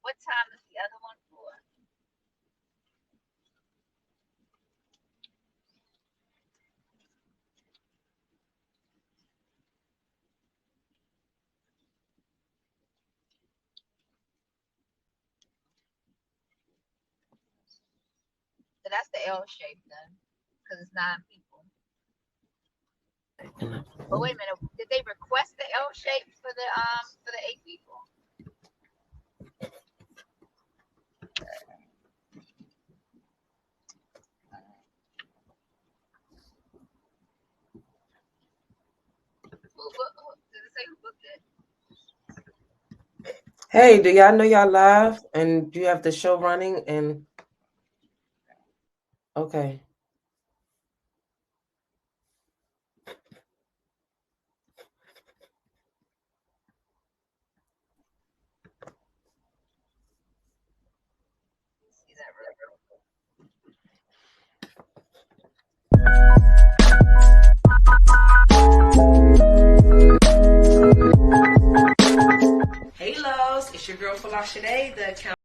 What time is the other one for? So that's the L shape then, because it's 9 people. But wait a minute, did they request the L shape for the 8 people? Did it say who booked it? Hey, do y'all know y'all live and do you have the show running? And okay. See that really real quick. Hey loves, it's your girl Folasade, the account.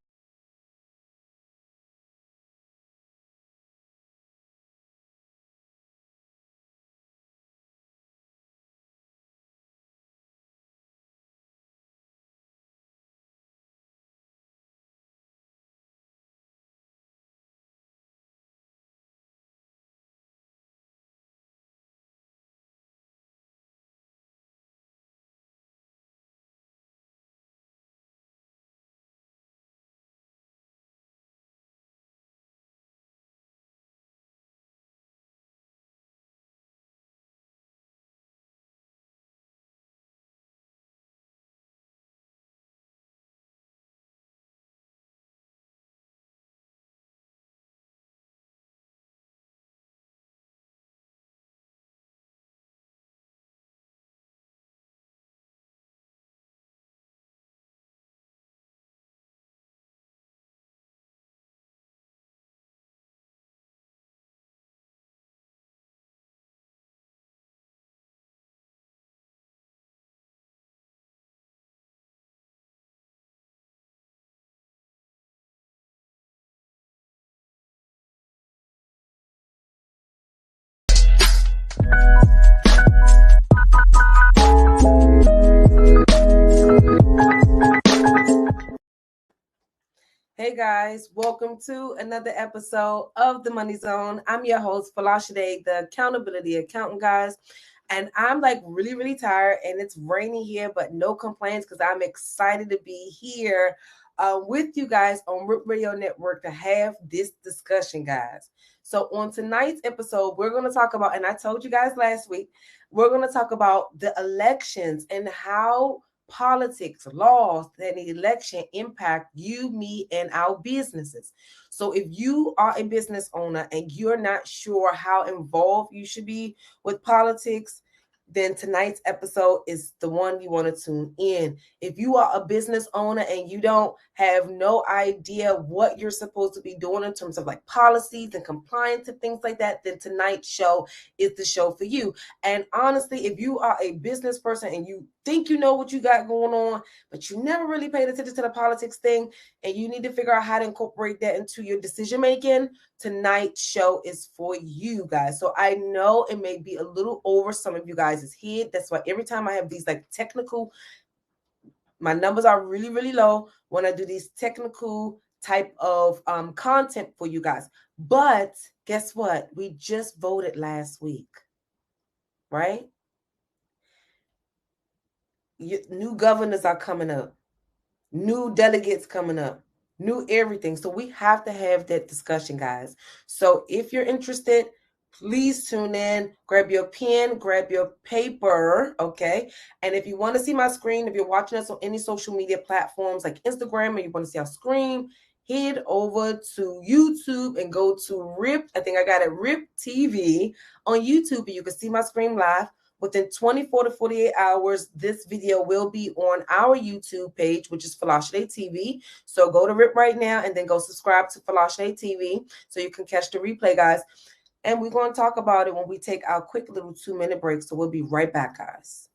Hey guys, welcome to another episode of The Money Zone. I'm your host, Folasade, the accountability accountant, guys. And I'm like really tired and it's raining here, but no complaints because I'm excited to be here with you guys on Rip Radio Network to have this discussion, guys. So on tonight's episode, we're going to talk about, and I told you guys last week, we're going to talk about the elections and how politics, laws, and election impact you, me, and our businesses. So if you are a business owner and you're not sure how involved you should be with politics, then tonight's episode is the one you want to tune in. If you are a business owner and you don't have no idea what you're supposed to be doing in terms of like policies and compliance and things like that, then tonight's show is the show for you. And honestly, if you are a business person and you think you know what you got going on, but you never really paid attention to the politics thing, and you need to figure out how to incorporate that into your decision making, tonight's show is for you guys. So I know it may be a little over some of you guys' head. That's why every time I have these like technical, my numbers are really low when I do these technical type of content for you guys. But guess what? We just voted last week, right? New governors are coming up, new delegates coming up, new everything. So we have to have that discussion, guys. So if you're interested, please tune in, grab your pen, grab your paper, okay? And if you want to see my screen, if you're watching us on any social media platforms like Instagram, or you want to see our screen, head over to YouTube and go to RIP. I think I got it, RIP TV on YouTube, and you can see my screen live. Within 24 to 48 hours, this video will be on our YouTube page, which is Folasade TV. So go to RIP right now and then go subscribe to Folasade TV so you can catch the replay, guys. And we're going to talk about it when we take our quick little 2-minute break. So we'll be right back, guys.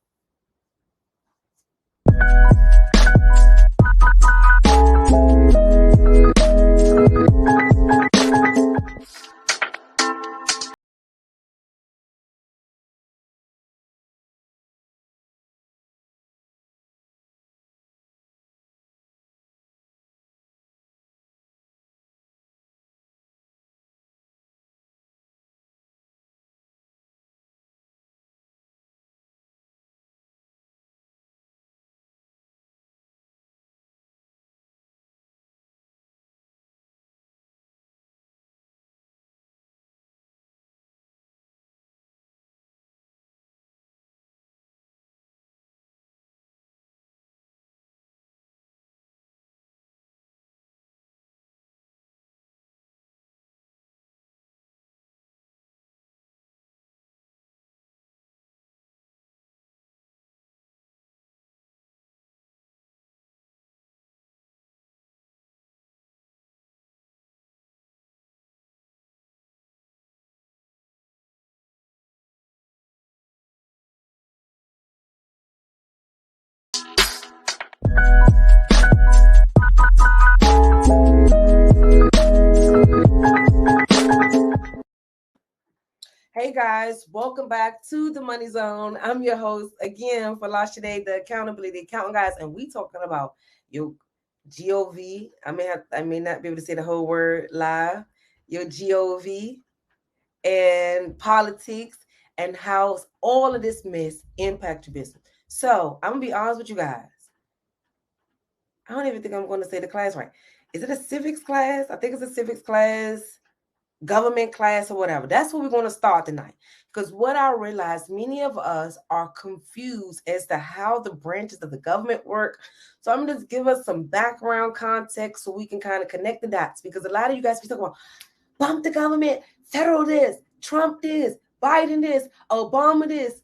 Hey guys, welcome back to the Money Zone. I'm your host again, Folasade, the accountability accountant guys, and we talking about your GOV. I may not be able to say the whole word live. Your GOV and politics and how all of this mess impact your business. So I'm gonna be honest with you guys. I don't even think I'm going to say the class right. Is it a civics class? I think it's a civics class, government class, or whatever. That's what we're going to start tonight. Because what I realized, many of us are confused as to how the branches of the government work. So I'm going to give us some background context so we can kind of connect the dots. Because a lot of you guys be talking about bump the government, federal this, Trump this, Biden this, Obama this,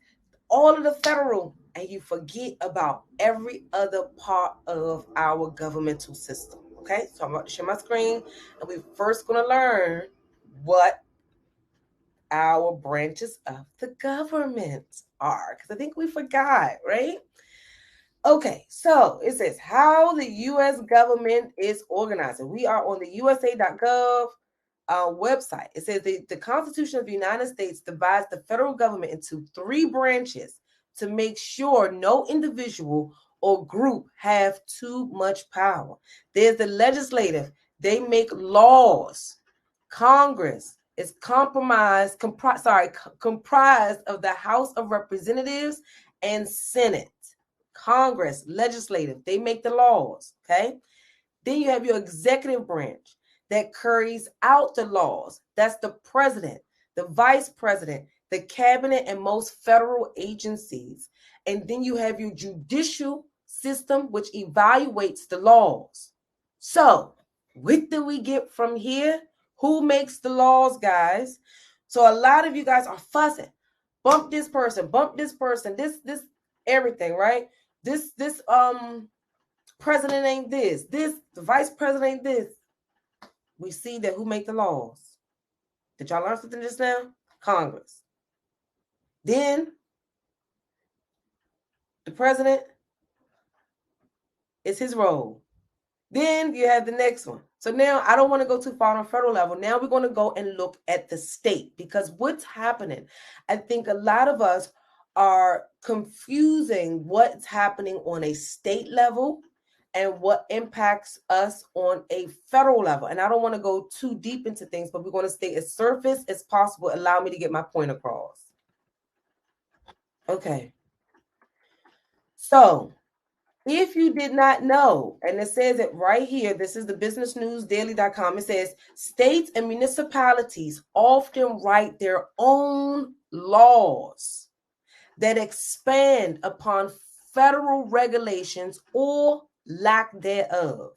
all of the federal, and you forget about every other part of our governmental system. Okay, so I'm about to share my screen, and we're first going to learn what our branches of the government are, because I think we forgot, right? Okay, so it says how the U.S. government is organized. And we are on the USA.gov website. It says the Constitution of the United States divides the federal government into three branches to make sure no individual or group have too much power. There's the legislative. They make laws. Congress is comprised of the House of Representatives and Senate. Congress, legislative, they make the laws, okay? Then you have your executive branch that carries out the laws. That's the president, the vice president, the cabinet, and most federal agencies. And then you have your judicial system, which evaluates the laws. So, what do we get from here? Who makes the laws, guys? So a lot of you guys are fussing. Bump this person, this everything, right? This president ain't this, the vice president ain't this. We see that who make the laws. Did y'all learn something just now? Congress. Then the president is his role. Then you have the next one. So now I don't want to go too far on federal level. Now we're going to go and look at the state, because what's happening, I think a lot of us are confusing what's happening on a state level and what impacts us on a federal level. And I don't want to go too deep into things, but we're going to stay as surface as possible. Allow me to get my point across. Okay. So if you did not know, and it says it right here, this is the businessnewsdaily.com. It says states and municipalities often write their own laws that expand upon federal regulations or lack thereof.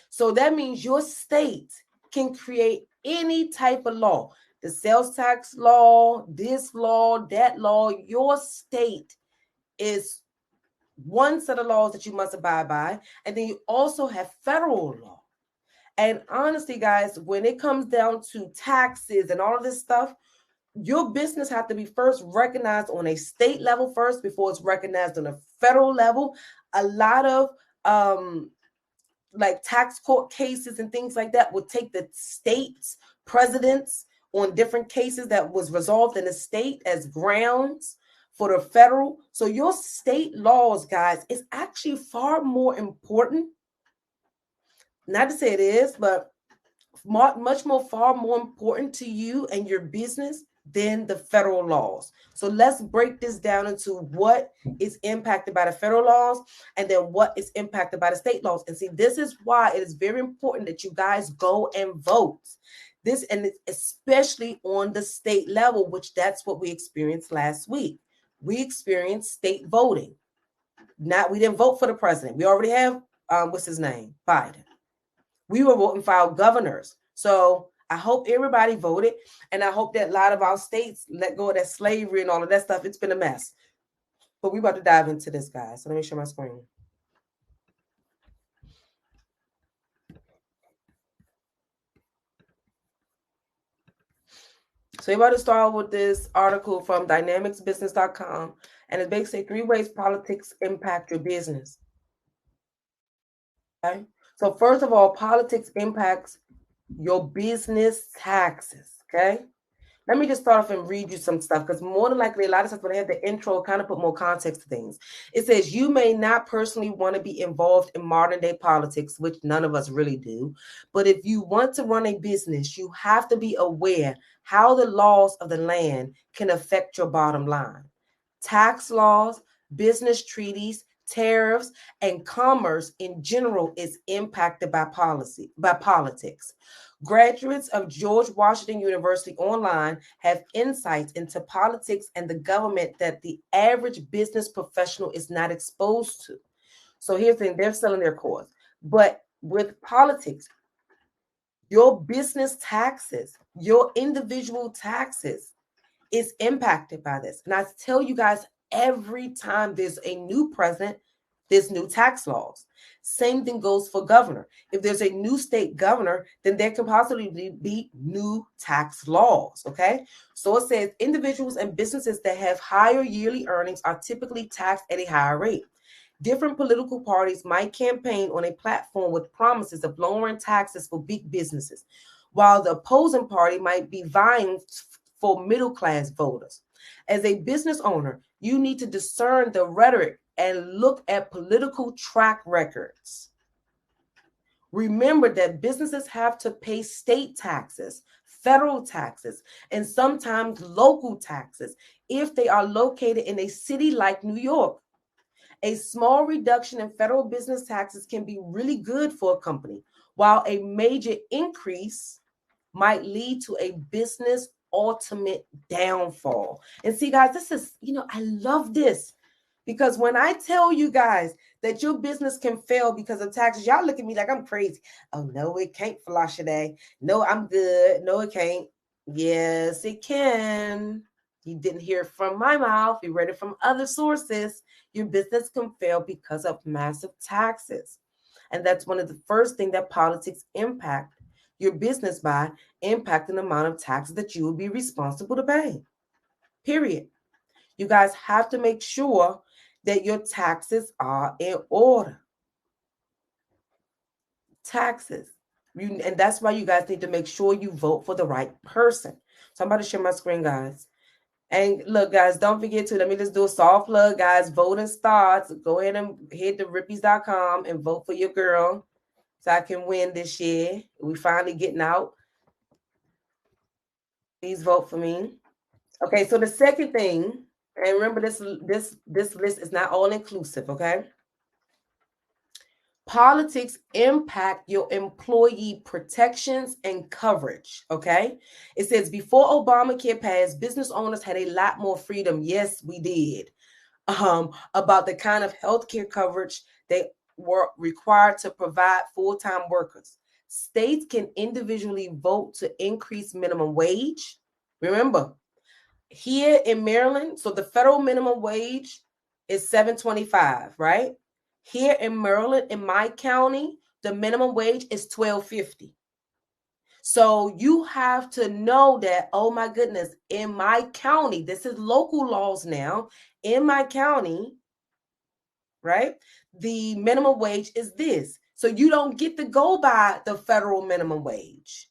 So that means your state can create any type of law, the sales tax law, this law, that law. Your state is one set of laws that you must abide by. And then you also have federal law. And honestly, guys, when it comes down to taxes and all of this stuff, your business have to be first recognized on a state level first before it's recognized on a federal level. A lot of like tax court cases and things like that would take the state's presidents on different cases that was resolved in the state as grounds for the federal. So your state laws, guys, is actually far more important. Not to say it is, but much more, far more important to you and your business than the federal laws. So let's break this down into what is impacted by the federal laws and then what is impacted by the state laws. And see, this is why it is very important that you guys go and vote. This, and especially on the state level, which that's what we experienced last week. We experienced state voting. We didn't vote for the president. We already have what's his name? Biden. We were voting for our governors. So I hope everybody voted, and I hope that a lot of our states let go of that slavery and all of that stuff. It's been a mess. But we're about to dive into this, guys. So let me share my screen. So we're about to start with this article from dynamicsbusiness.com, and it's basically 3 ways politics impact your business. Okay. So first of all, politics impacts your business taxes. Okay. Let me just start off and read you some stuff, because more than likely, a lot of times when I have the intro, kind of put more context to things. It says you may not personally want to be involved in modern day politics, which none of us really do. But if you want to run a business, you have to be aware how the laws of the land can affect your bottom line. Tax laws, business treaties, tariffs, and commerce in general is impacted by politics. Graduates of George Washington University Online have insights into politics and the government that the average business professional is not exposed to. So here's the thing, they're selling their course. But with politics, your business taxes, your individual taxes is impacted by this. And I tell you guys, every time there's a new president, there's new tax laws. Same thing goes for governor. If there's a new state governor, then there can possibly be new tax laws. Okay. So it says individuals and businesses that have higher yearly earnings are typically taxed at a higher rate. Different political parties might campaign on a platform with promises of lowering taxes for big businesses, while the opposing party might be vying for middle-class voters. As a business owner, you need to discern the rhetoric and look at political track records. Remember that businesses have to pay state taxes, federal taxes, and sometimes local taxes if they are located in a city like New York. A small reduction in federal business taxes can be really good for a company, while a major increase might lead to a business ultimate downfall. And see, guys, this is, I love this, because when I tell you guys that your business can fail because of taxes, y'all look at me like I'm crazy. Oh, no, it can't, Folasade. No, I'm good. No, it can't. Yes, it can. You didn't hear it from my mouth. You read it from other sources. Your business can fail because of massive taxes. And that's one of the first things that politics impact your business by, impacting the amount of taxes that you will be responsible to pay. Period. You guys have to make sure that your taxes are in order. Taxes. And that's why you guys need to make sure you vote for the right person. So I'm about to share my screen, guys. And look, guys, don't forget to, let me just do a soft plug, guys. Voting starts. Go ahead and hit the rippies.com and vote for your girl so I can win this year. We finally getting out. Please vote for me. Okay, so the second thing, and remember this list is not all inclusive, okay? Politics impact your employee protections and coverage, okay? It says before Obamacare passed, business owners had a lot more freedom. Yes, we did. About the kind of healthcare coverage they were required to provide full-time workers. States can individually vote to increase minimum wage. Remember, here in Maryland, so the federal minimum wage is $7.25, right? Here in Maryland, in my county, the minimum wage is $12.50. So you have to know that, oh my goodness, in my county, this is local laws now, in my county, right? The minimum wage is this. So you don't get to go by the federal minimum wage.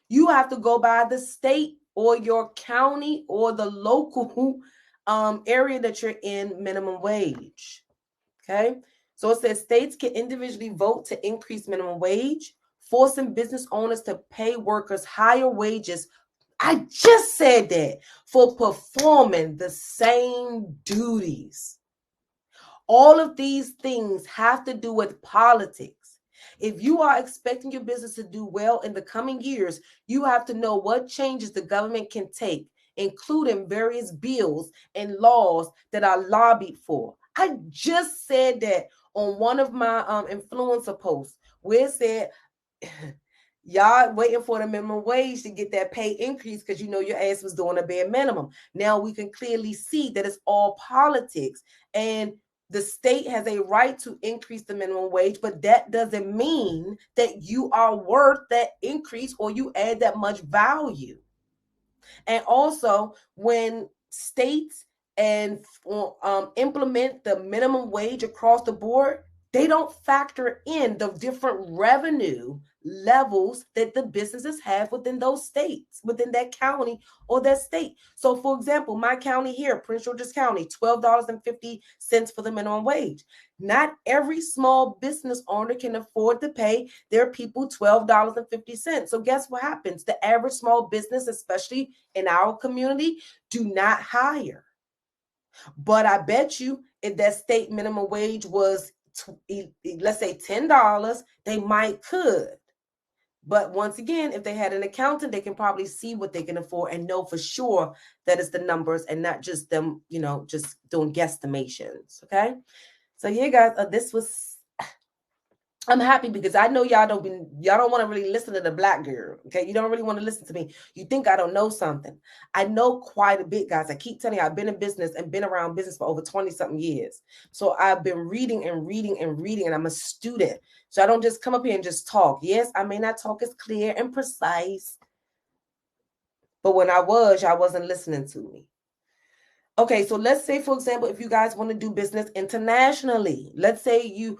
You have to go by the state or your county or the local area that you're in minimum wage. Okay. So it says states can individually vote to increase minimum wage, forcing business owners to pay workers higher wages. I just said that, for performing the same duties. All of these things have to do with politics. If you are expecting your business to do well in the coming years, you have to know what changes the government can take, including various bills and laws that are lobbied for. I just said that on one of my influencer posts where it said, y'all waiting for the minimum wage to get that pay increase because you know your ass was doing a bare minimum. Now we can clearly see that it's all politics, and the state has a right to increase the minimum wage, but that doesn't mean that you are worth that increase or you add that much value. And also, when states and implement the minimum wage across the board, they don't factor in the different revenue levels that the businesses have within those states, within that county or that state. So, for example, my county here, Prince George's County, $12.50 for the minimum wage. Not every small business owner can afford to pay their people $12.50. So, guess what happens? The average small business, especially in our community, do not hire. But I bet you if that state minimum wage was, let's say $10, they might could. But once again, if they had an accountant, they can probably see what they can afford and know for sure that it's the numbers and not just them, just doing guesstimations. Okay. So yeah, guys, this was, I'm happy because I know y'all don't want to really listen to the black girl. Okay. You don't really want to listen to me. You think I don't know something. I know quite a bit, guys. I keep telling you, I've been in business and been around business for over 20 something years. So I've been reading and reading and reading, and I'm a student. So I don't just come up here and just talk. Yes, I may not talk as clear and precise, but when y'all wasn't listening to me. Okay, so let's say, for example, if you guys want to do business internationally, let's say you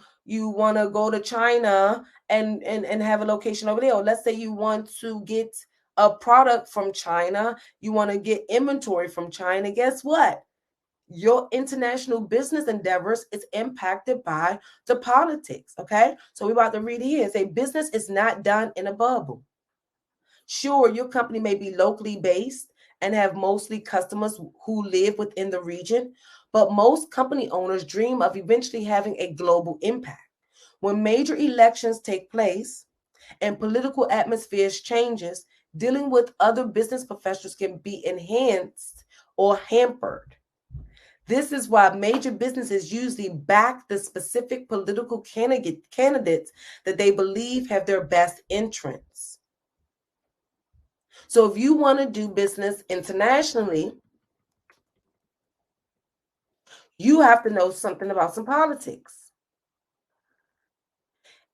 want to go to China and have a location over there, or let's say you want to get a product from China, you want to get inventory from China. Guess what? Your international business endeavors is impacted by the politics. Okay, so we're about to read here. Say business is not done in a bubble. Sure, your company may be locally based and have mostly customers who live within the region, but most company owners dream of eventually having a global impact. When major elections take place and political atmospheres changes, dealing with other business professionals can be enhanced or hampered. This is why major businesses usually back the specific political candidates that they believe have their best interests. So if you want to do business internationally, you have to know something about some politics.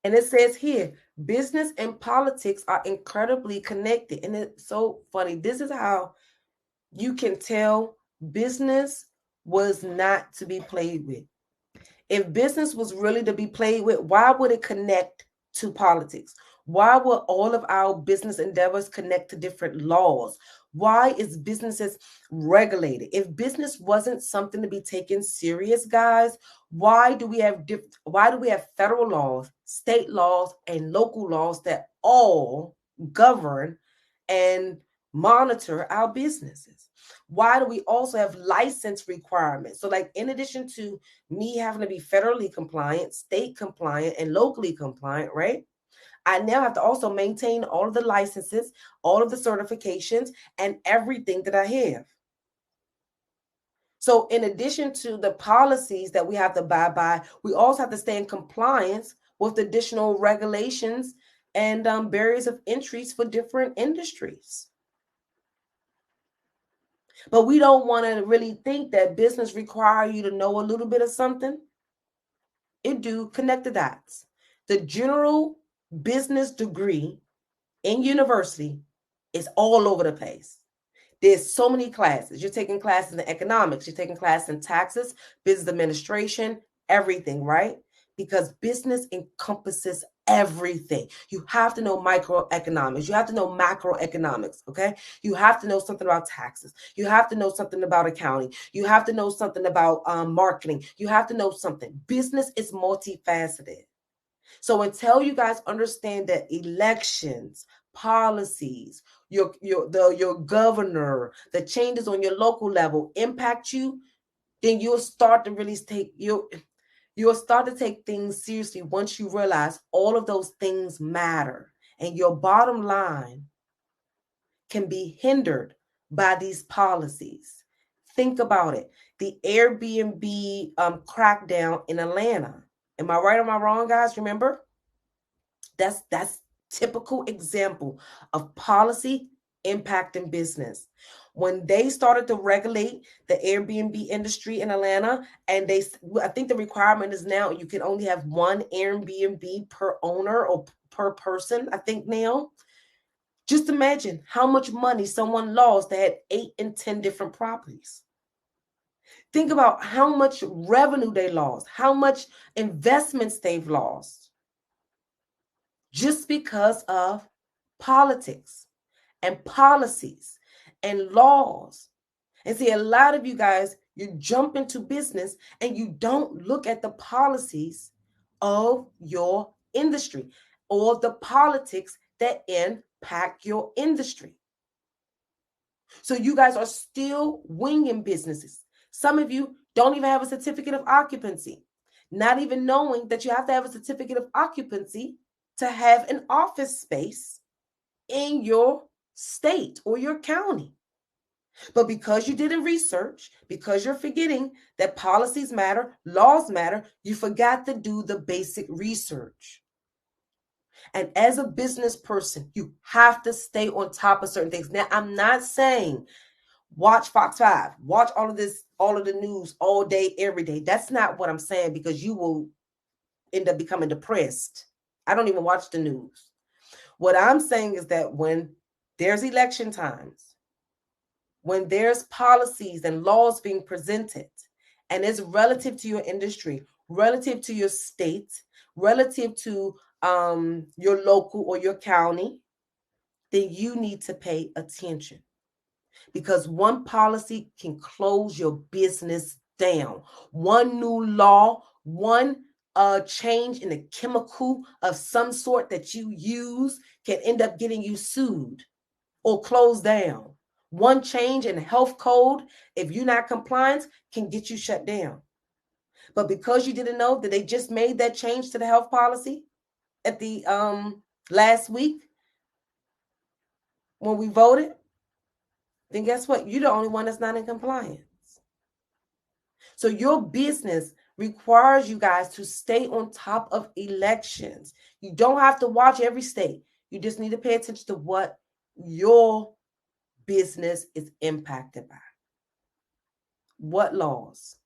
And it says here, business and politics are incredibly connected. And it's so funny. This is how you can tell business was not to be played with. If business was really to be played with, why would it connect to politics? Why will all of our business endeavors connect to different laws? Why is businesses regulated? If business wasn't something to be taken serious, guys, why do we have federal laws, state laws, and local laws that all govern and monitor our businesses? Why do we also have license requirements? So, like, in addition to me having to be federally compliant, state compliant, and locally compliant, right? I now have to also maintain all of the licenses, all of the certifications, and everything that I have. So in addition to the policies that we have to abide by, we also have to stay in compliance with additional regulations and barriers of entries for different industries. But we don't want to really think that business require you to know a little bit of something. It do. Connect the dots. The general business degree in university, it's all over the place. There's so many classes. You're taking classes in economics, you're taking classes in taxes, business administration, everything, right? Because business encompasses everything. You have to know microeconomics. You have to know macroeconomics, okay? You have to know something about taxes. You have to know something about accounting. You have to know something about marketing. You have to know something. Business is multifaceted. So until you guys understand that elections, policies, your governor, the changes on your local level impact you, then you'll start to really you'll start to take things seriously once you realize all of those things matter and your bottom line can be hindered by these policies. Think about it. The Airbnb crackdown in Atlanta. Am I right or am I wrong, guys? Remember? That's typical example of policy impacting business. When they started to regulate the Airbnb industry in Atlanta, and I think the requirement is now you can only have one Airbnb per owner or per person, I think now. Just imagine how much money someone lost that had 8 and 10 different properties. Think about how much revenue they lost, how much investments they've lost just because of politics and policies and laws. And see, a lot of you guys, you jump into business and you don't look at the policies of your industry or the politics that impact your industry. So you guys are still winging businesses. Some of you don't even have a certificate of occupancy, not even knowing that you have to have a certificate of occupancy to have an office space in your state or your county. But because you didn't research, because you're forgetting that policies matter, laws matter, you forgot to do the basic research. And as a business person, you have to stay on top of certain things. Now, I'm not saying watch Fox 5, watch all of this, all of the news all day, every day. That's not what I'm saying, because you will end up becoming depressed. I don't even watch the news. What I'm saying is that when there's election times, when there's policies and laws being presented, and it's relative to your industry, relative to your state, relative to your local or your county, then you need to pay attention. Because one policy can close your business down. One new law, one change in a chemical of some sort that you use can end up getting you sued or closed down. One change in health code, if you're not compliant, can get you shut down. But because you didn't know that they just made that change to the health policy at the last week when we voted, then guess what? You're the only one that's not in compliance. So your business requires you guys to stay on top of elections. You don't have to watch every state. You just need to pay attention to what your business is impacted by. What laws?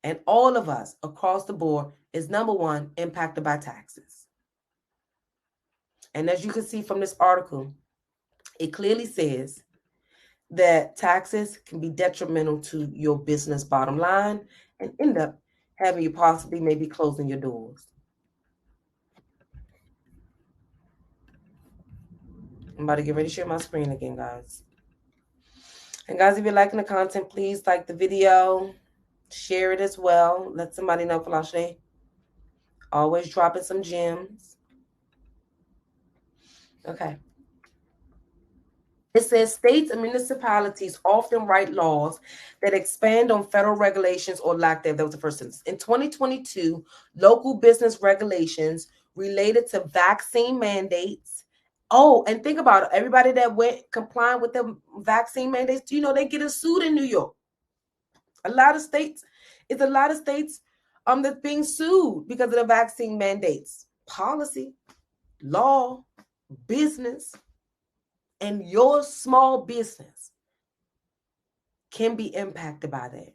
And all of us across the board is number one, impacted by taxes. And as you can see from this article, it clearly says that taxes can be detrimental to your business bottom line and end up having you possibly maybe closing your doors. I'm about to get ready to share my screen again, guys. And guys, if you're liking the content, please like the video, share it as well. Let somebody know Folasade always dropping some gems. Okay. It says states and municipalities often write laws that expand on federal regulations or lack thereof. That was the first sentence. In 2022, local business regulations related to vaccine mandates. Oh, and think about it. Everybody that went complying with the vaccine mandates, do you know they get sued in New York? A lot of states, it's a lot of states that's being sued because of the vaccine mandates. Policy, law, business. And your small business can be impacted by that.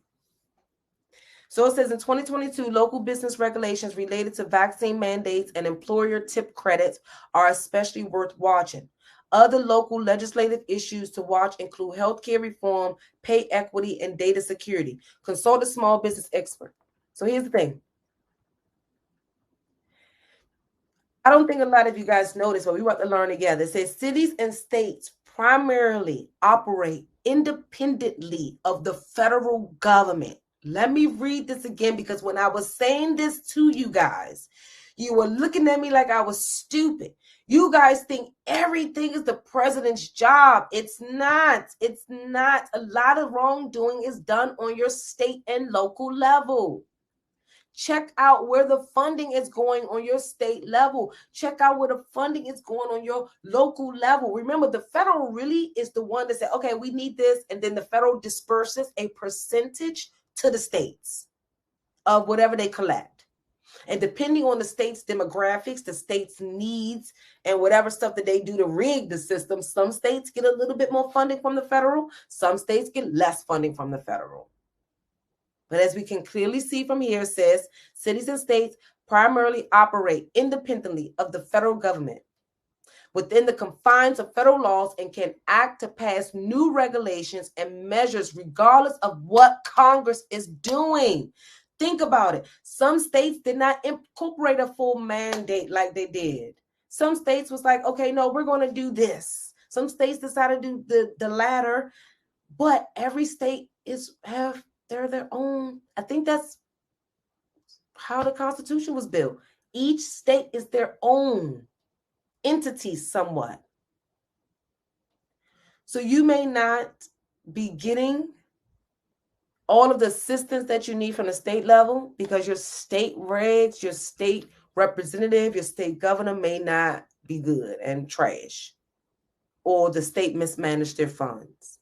So it says in 2022, local business regulations related to vaccine mandates and employer tip credits are especially worth watching. Other local legislative issues to watch include healthcare reform, pay equity, and data security. Consult a small business expert. So here's the thing. I don't think a lot of you guys know this, but we want to learn together. It says cities and states primarily operate independently of the federal government. Let me read this again, because when I was saying this to you guys, you were looking at me like I was stupid. You guys think everything is the president's job. It's not. It's not. A lot of wrongdoing is done on your state and local level. Check out where the funding is going on your state level. Check out where the funding is going on your local level. Remember, the federal really is the one that said, okay, we need this. And then the federal disperses a percentage to the states of whatever they collect. And depending on the state's demographics, the state's needs, and whatever stuff that they do to rig the system, some states get a little bit more funding from the federal. Some states get less funding from the federal. But as we can clearly see from here, it says cities and states primarily operate independently of the federal government within the confines of federal laws and can act to pass new regulations and measures regardless of what Congress is doing. Think about it. Some states did not incorporate a full mandate like they did. Some states was like, okay, no, we're going to do this. Some states decided to do the latter, but every state they're their own. I think that's how the Constitution was built. Each state is their own entity somewhat. So you may not be getting all of the assistance that you need from the state level because your state regs, your state representative, your state governor may not be good and trash, or the state mismanaged their funds.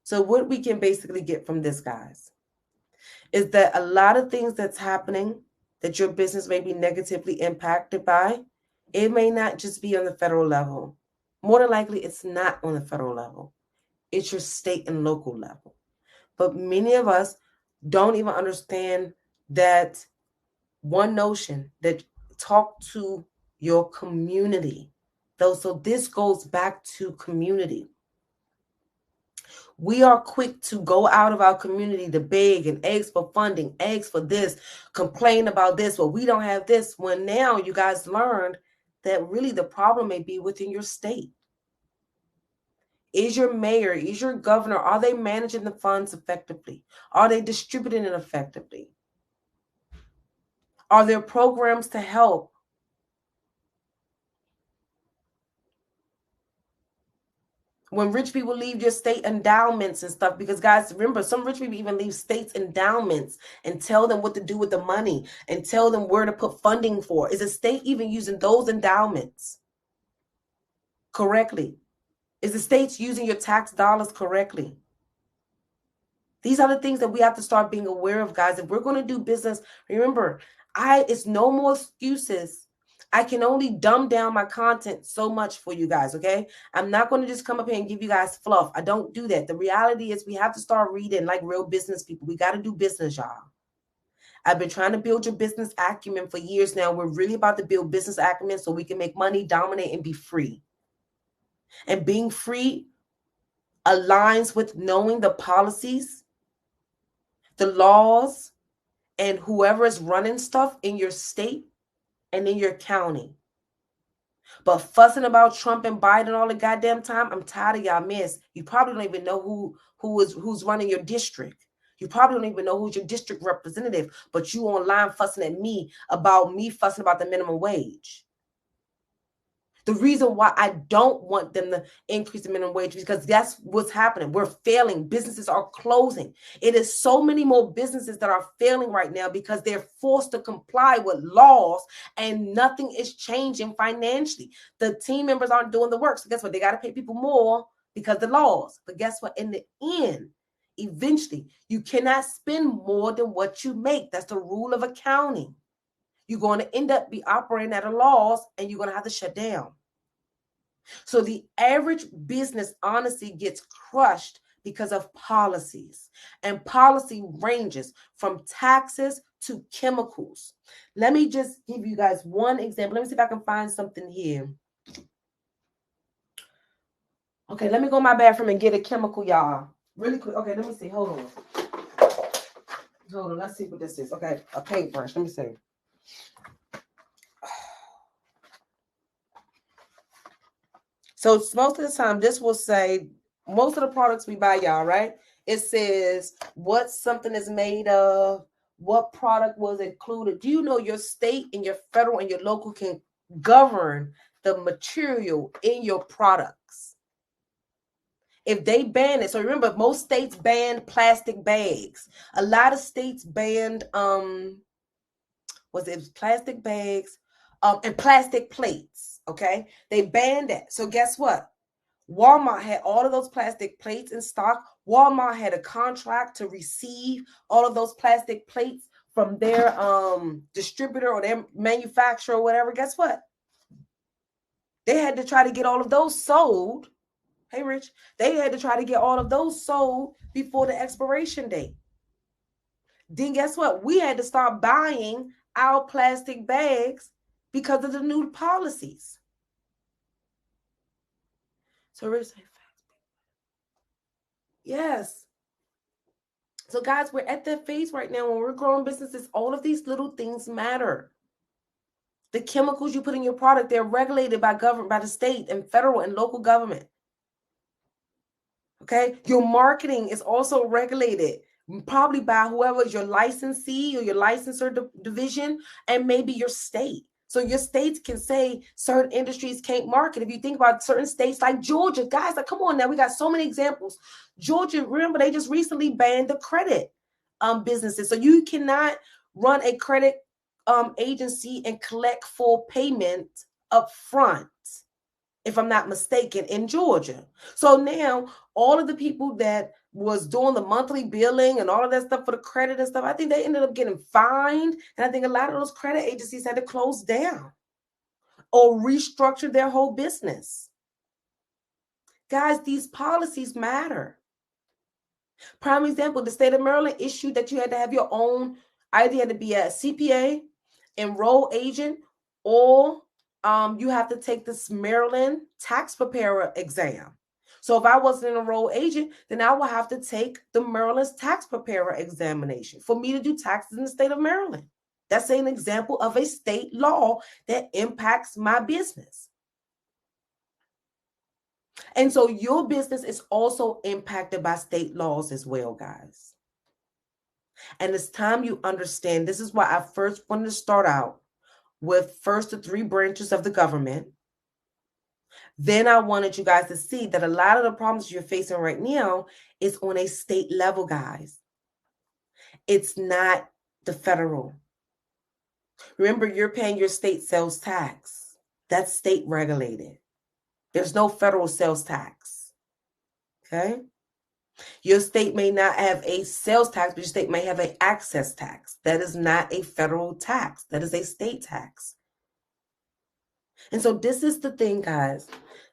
So what we can basically get from this, guys, is that a lot of things that's happening that your business may be negatively impacted by, it may not just be on the federal level. More than likely, it's not on the federal level. It's your state and local level. But many of us don't even understand that one notion, that talk to your community. So this goes back to community. We are quick to go out of our community to beg and ask for funding, ask for this, complain about this, but we don't have this. When now you guys learned that really the problem may be within your state. Is your mayor, is your governor, are they managing the funds effectively? Are they distributing it effectively? Are there programs to help? When rich people leave your state endowments and stuff, because guys, remember, some rich people even leave states endowments and tell them what to do with the money and tell them where to put funding for. Is the state even using those endowments correctly? Is the state using your tax dollars correctly? These are the things that we have to start being aware of, guys. If we're going to do business, remember, it's no more excuses. I can only dumb down my content so much for you guys, okay? I'm not going to just come up here and give you guys fluff. I don't do that. The reality is we have to start reading like real business people. We got to do business, y'all. I've been trying to build your business acumen for years now. We're really about to build business acumen so we can make money, dominate, and be free. And being free aligns with knowing the policies, the laws, and whoever is running stuff in your state and in your county. But fussing about Trump and Biden all the goddamn time, I'm tired of y'all mess. You probably don't even know who's running your district. You probably don't even know who's your district representative, but you online fussing at me fussing about the minimum wage. The reason why I don't want them to increase the minimum wage is because that's what's happening. We're failing. Businesses are closing. It is so many more businesses that are failing right now because they're forced to comply with laws and nothing is changing financially. The team members aren't doing the work. So guess what? They got to pay people more because of the laws. But guess what? In the end, eventually, you cannot spend more than what you make. That's the rule of accounting. You're going to end up be operating at a loss and you're going to have to shut down. So the average business honestly gets crushed because of policies. And policy ranges from taxes to chemicals. Let me just give you guys one example. Let me see if I can find something here. Okay, let me go in my bathroom and get a chemical, y'all. Really quick. Okay, let me see. Hold on. Hold on. Let's see what this is. Okay, a paintbrush. Let me see. So most of the time, this will say, most of the products we buy, y'all, right? It says what something is made of, what product was included. Do you know your state and your federal and your local can govern the material in your products? If they ban it, so remember, most states banned plastic bags. A lot of states banned was it plastic bags and plastic plates. Okay, they banned that. So guess what? Walmart had all of those plastic plates in stock. Walmart had a contract to receive all of those plastic plates from their distributor or their manufacturer or whatever. Guess what? They had to try to get all of those sold. Hey, Rich. They had to try to get all of those sold before the expiration date. Then guess what? We had to start buying our plastic bags because of the new policies. So Rich said, yes. So guys, we're at that phase right now when we're growing businesses. All of these little things matter. The chemicals you put in your product, they're regulated by government, by the state and federal and local government. Okay, your marketing is also regulated, probably by whoever is your licensee or your licensor division, and maybe your state. So your states can say certain industries can't market. If you think about certain states like Georgia, guys, like, come on now, we got so many examples. Georgia, remember, they just recently banned the credit businesses. So you cannot run a credit agency and collect full payment up front, if I'm not mistaken, in Georgia. So now all of the people that was doing the monthly billing and all of that stuff for the credit and stuff, I think they ended up getting fined. And I think a lot of those credit agencies had to close down or restructure their whole business. Guys, these policies matter. Prime example, the state of Maryland issued that you had to have your own, either you had to be a CPA, enroll agent, or you have to take this Maryland tax preparer exam. So if I wasn't an enrolled agent, then I would have to take the Maryland's tax preparer examination for me to do taxes in the state of Maryland. That's an example of a state law that impacts my business. And so your business is also impacted by state laws as well, guys. And it's time you understand. This is why I first wanted to start out with first the 3 branches of the government. Then I wanted you guys to see that a lot of the problems you're facing right now is on a state level, guys. It's not the federal. Remember, you're paying your state sales tax. That's state regulated. There's no federal sales tax. Okay? Your state may not have a sales tax, but your state may have an access tax. That is not a federal tax. That is a state tax. And so this is the thing, guys.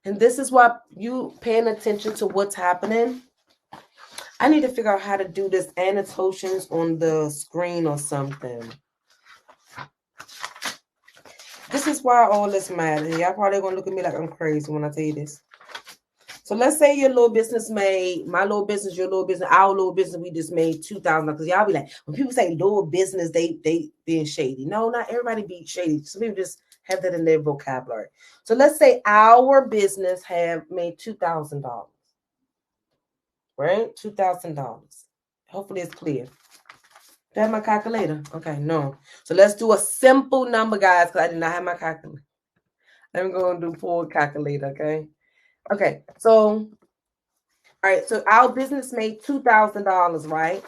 And this is why you paying attention to what's happening. I need to figure out how to do this annotations on the screen or something. This is why all this matters. Y'all probably going to look at me like I'm crazy when I tell you this. So let's say your little business made, my little business, your little business, our little business, we just made $2,000. Because y'all be like, when people say little business, they being shady. No, not everybody be shady. Some people just have that in their vocabulary. So let's say our business have made $2,000. Right? $2,000. Hopefully it's clear. Do I have my calculator? Okay, no. So let's do a simple number, guys, because I did not have my calculator. Let me go and do full calculator, okay? Okay, so, all right, so our business made $2,000, right?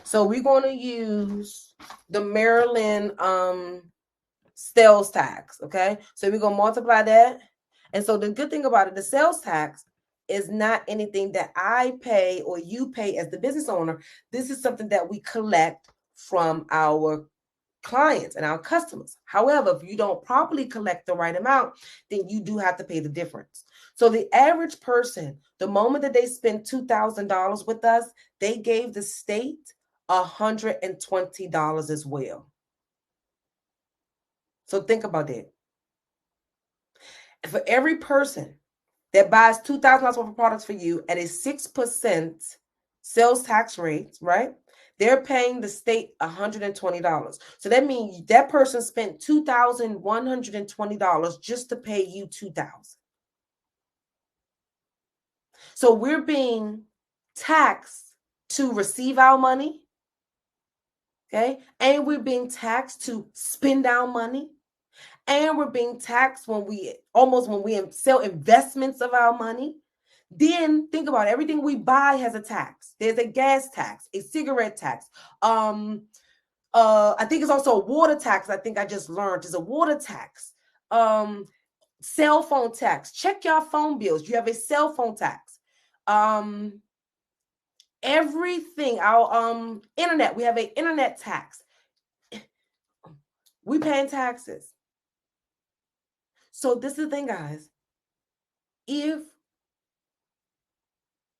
So we're going to use the Maryland sales tax, okay? So we're going to multiply that. And so the good thing about it, the sales tax is not anything that I pay or you pay as the business owner. This is something that we collect from our clients and our customers. However, if you don't properly collect the right amount, then you do have to pay the difference. So the average person, the moment that they spend $2,000 with us, they gave the state $120 as well. So think about that. For every person that buys $2,000 worth of products for you at a 6% sales tax rate, right? They're paying the state $120. So that means that person spent $2,120 just to pay you $2,000. So we're being taxed to receive our money, okay? And we're being taxed to spend our money. And we're being taxed when we sell investments of our money. Then think about it. Everything we buy has a tax. There's a gas tax, a cigarette tax. I think it's also a water tax. I think I just learned is a water tax. Cell phone tax. Check your phone bills. You have a cell phone tax. Everything. Our internet. We have an internet tax. We paying taxes. So this is the thing, guys. If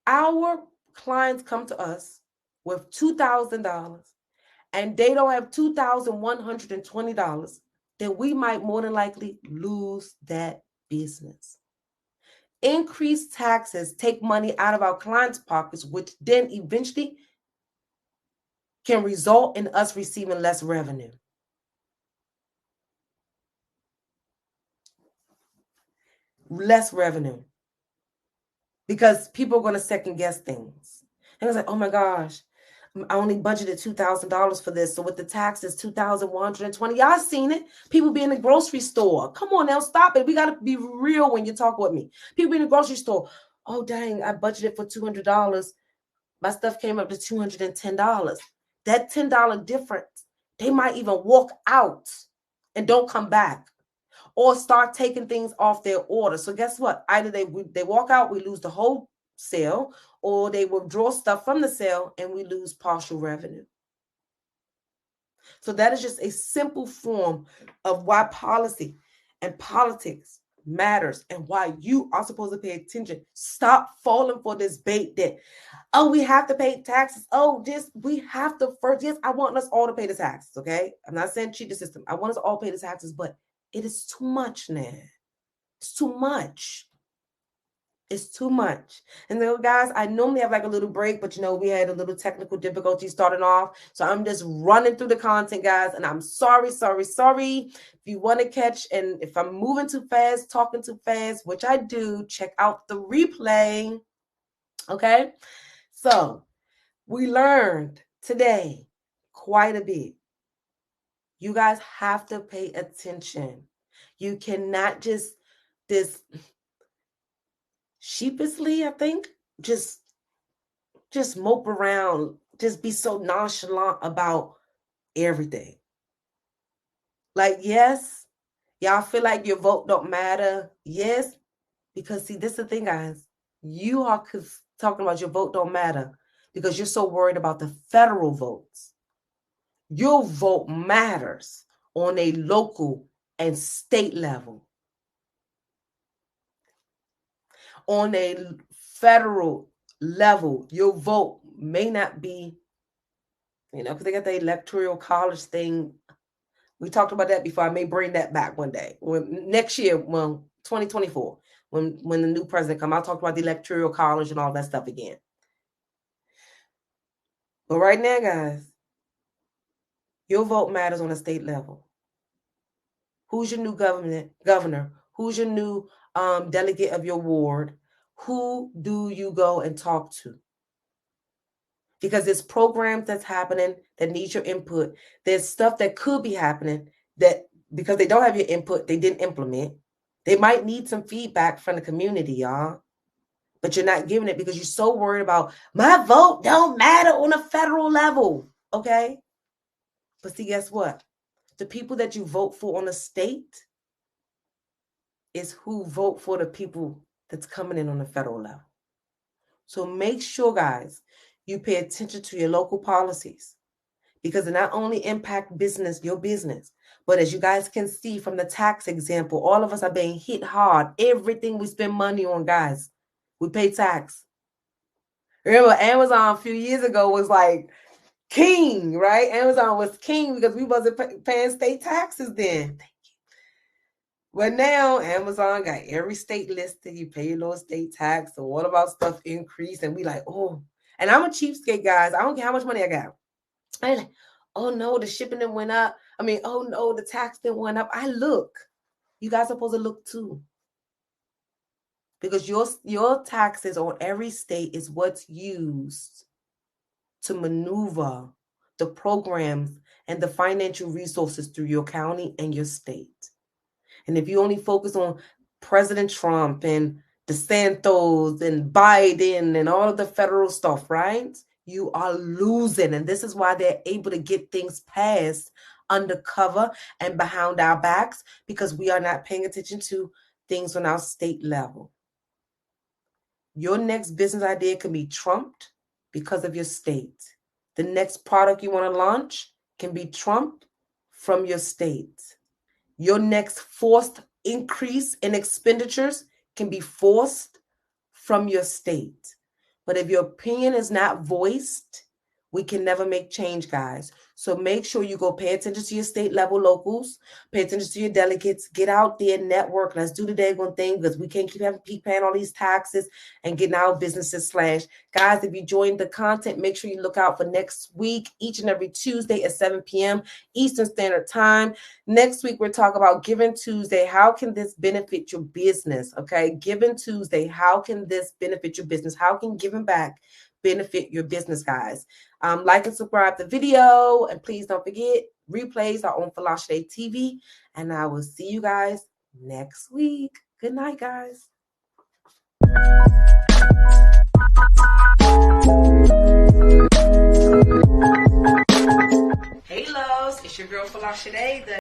our clients come to us with $2,000 and they don't have $2,120, then we might more than likely lose that business. Increased taxes take money out of our clients' pockets, which then eventually can result in us receiving less revenue. Less revenue. Because people are going to second guess things. And it's like, oh my gosh, I only budgeted $2,000 for this. So with the taxes, $2,120. Y'all seen it. People be in the grocery store. Come on now, stop it. We got to be real when you talk with me. People be in the grocery store. Oh, dang, I budgeted for $200. My stuff came up to $210. That $10 difference, they might even walk out and don't come back or start taking things off their order. So guess what? Either they walk out, we lose the whole sale, or they withdraw stuff from the sale and we lose partial revenue. So that is just a simple form of why policy and politics matters and why you are supposed to pay attention. Stop falling for this bait that, oh, we have to pay taxes. Oh, we have to first. Yes, I want us all to pay the taxes, okay? I'm not saying cheat the system. I want us all to pay the taxes, but it is too much now. It's too much. It's too much. And then, guys, I normally have like a little break, but we had a little technical difficulty starting off. So I'm just running through the content, guys. And I'm sorry. If you want to catch, and if I'm moving too fast, talking too fast, which I do, check out the replay. Okay. So we learned today quite a bit. You guys have to pay attention. You cannot just sheepishly, I think, just mope around, just be so nonchalant about everything. Like, yes, y'all feel like your vote don't matter. Yes, because see, this is the thing, guys. You are talking about your vote don't matter because you're so worried about the federal votes. Your vote matters on a local and state level. On a federal level, your vote may not be, because they got the electoral college thing. We talked about that before. I may bring that back one day. Next year, 2024, when the new president comes, I'll talk about the electoral college and all that stuff again. But right now, guys, your vote matters on a state level. Who's your new governor? Who's your new delegate of your ward? Who do you go and talk to? Because there's programs that's happening that need your input. There's stuff that could be happening that because they don't have your input, they didn't implement. They might need some feedback from the community, y'all. But you're not giving it because you're so worried about my vote don't matter on a federal level. Okay? But see, guess what? The people that you vote for on the state is who vote for the people that's coming in on the federal level. So make sure, guys, you pay attention to your local policies. because it not only impact your business, but as you guys can see from the tax example, all of us are being hit hard. Everything we spend money on, guys, we pay tax. Remember, Amazon a few years ago was like king, right? Amazon was king because we wasn't paying state taxes then. But now Amazon got every state listed. You pay your little state tax. So what about stuff increase? And we like, oh, and I'm a cheapskate, guys. I don't care how much money I got. I like, oh no, the shipping then went up. I mean, oh no, the tax then went up. I look. You guys are supposed to look too. Because your taxes on every state is what's used to maneuver the programs and the financial resources through your county and your state. And if you only focus on President Trump and DeSantis and Biden and all of the federal stuff, right? You are losing. And this is why they're able to get things passed undercover and behind our backs, because we are not paying attention to things on our state level. Your next business idea can be trumped because of your state. The next product you want to launch can be trumped from your state. Your next forced increase in expenditures can be forced from your state. But if your opinion is not voiced, we can never make change, guys. So make sure you go pay attention to your state level locals, pay attention to your delegates, get out there, network. Let's do the daggone thing, because we can't keep paying all these taxes and getting our businesses slashed. Guys, if you joined the content, make sure you look out for next week, each and every Tuesday at 7 p.m. Eastern Standard Time. Next week, we're talking about Giving Tuesday. How can this benefit your business? Okay, Giving Tuesday. How can this benefit your business? How can giving back benefit your business, guys? Like and subscribe the video, and please don't forget, replays are on Folasade TV, and I will see you guys next week. Good night, guys. Hey loves, it's your girl Folasade, the